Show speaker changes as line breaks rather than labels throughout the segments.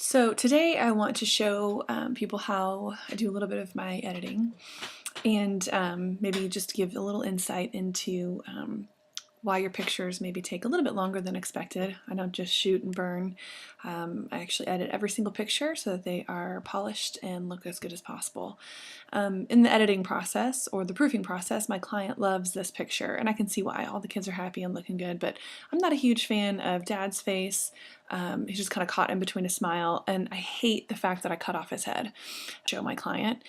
So today I want to show people how I do a little bit of my editing and maybe just give a little insight into why your pictures maybe take a little bit longer than expected. I don't just shoot and burn. I actually edit every single picture so that they are polished and look as good as possible. In the editing process or the proofing process, my client loves this picture, and I can see why. All the kids are happy and looking good, but I'm not a huge fan of Dad's face. He's just kind of caught in between a smile, and I hate the fact that I cut off his head. Show my client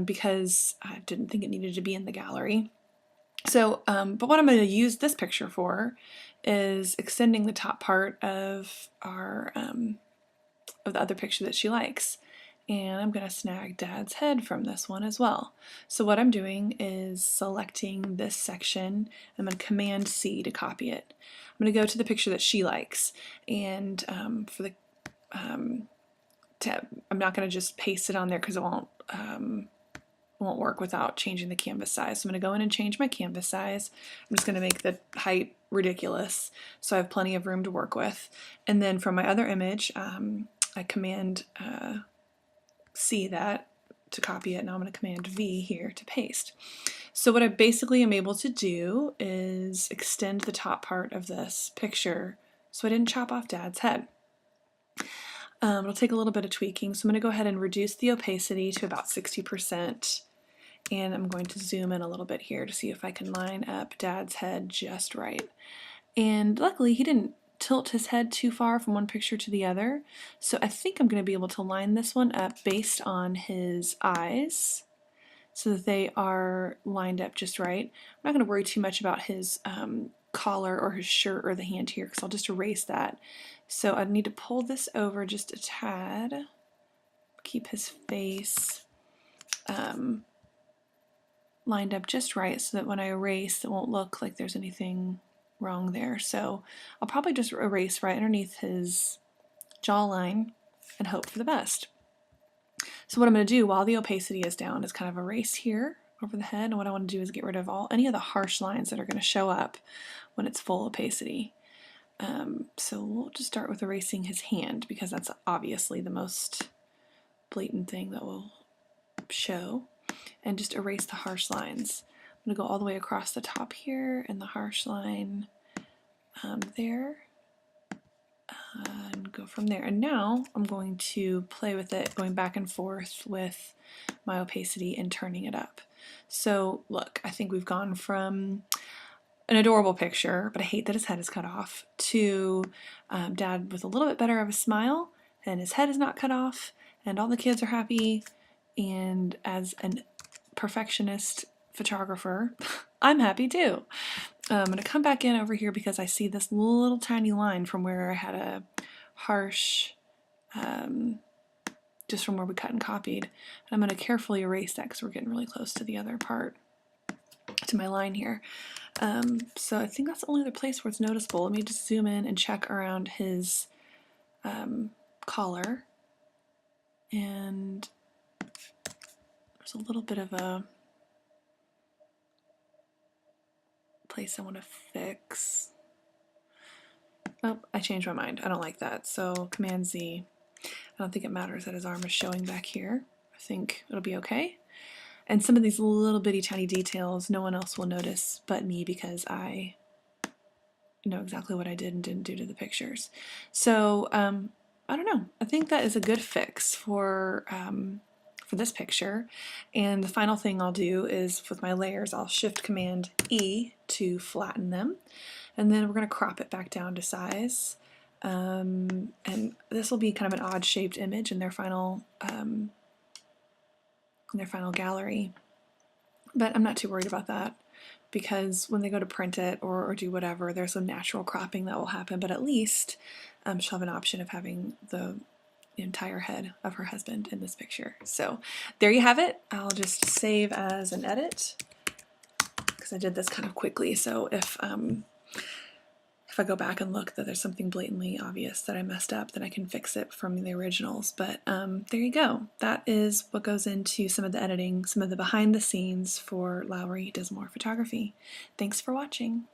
because I didn't think it needed to be in the gallery. So, but what I'm going to use this picture for is extending the top part of our of the other picture that she likes. And I'm going to snag Dad's head from this one as well. So what I'm doing is selecting this section. I'm going to Command C to copy it. I'm going to go to the picture that she likes, and for the I'm not going to just paste it on there because it won't work without changing the canvas size. So I'm going to go in and change my canvas size. I'm just going to make the height ridiculous so I have plenty of room to work with. And then from my other image, I Command C that to copy it. Now I'm going to Command V here to paste. So what I basically am able to do is extend the top part of this picture so I didn't chop off Dad's head. It'll take a little bit of tweaking, so I'm going to go ahead and reduce the opacity to about 60%. And I'm going to zoom in a little bit here to see if I can line up Dad's head just right. And luckily he didn't tilt his head too far from one picture to the other, so I think I'm going to be able to line this one up based on his eyes so that they are lined up just right. I'm not going to worry too much about his collar or his shirt or the hand here because I'll just erase that. So I need to pull this over just a tad, keep his face lined up just right so that when I erase it won't look like there's anything wrong there. So I'll probably just erase right underneath his jawline and hope for the best. So what I'm going to do while the opacity is down is kind of erase here over the head, and what I want to do is get rid of any of the harsh lines that are going to show up when it's full opacity. So we'll just start with erasing his hand because that's obviously the most blatant thing that will show, and just erase the harsh lines. I'm going to go all the way across the top here and the harsh line there, and go from there. And now I'm going to play with it, going back and forth with my opacity and turning it up. So look, I think we've gone from an adorable picture, but I hate that his head is cut off, to Dad with a little bit better of a smile and his head is not cut off and all the kids are happy. And as a perfectionist photographer, I'm happy too. I'm going to come back in over here because I see this little tiny line from where I had a harsh, just from where we cut and copied. And I'm going to carefully erase that because we're getting really close to the other part, to my line here. So I think that's the only other place where it's noticeable. Let me just zoom in and check around his collar. And there's a little bit of a place I want to fix. Oh, I changed my mind. I don't like that. So Command Z. I don't think it matters that his arm is showing back here. I think it'll be okay. And some of these little bitty tiny details no one else will notice but me because I know exactly what I did and didn't do to the pictures. So I don't know. I think that is a good fix for this picture. And the final thing I'll do is with my layers, I'll Shift Command E to flatten them, and then we're going to crop it back down to size. And this will be kind of an odd shaped image in their final gallery. But I'm not too worried about that because when they go to print it or do whatever, there's some natural cropping that will happen, but at least she'll have an option of having the entire head of her husband in this picture. So there you have it. I'll just save as an edit because I did this kind of quickly. So if I go back and look that there's something blatantly obvious that I messed up, then I can fix it from the originals. But there you go. That is what goes into some of the editing, some of the behind the scenes for Lowry Dismore Photography. Thanks for watching.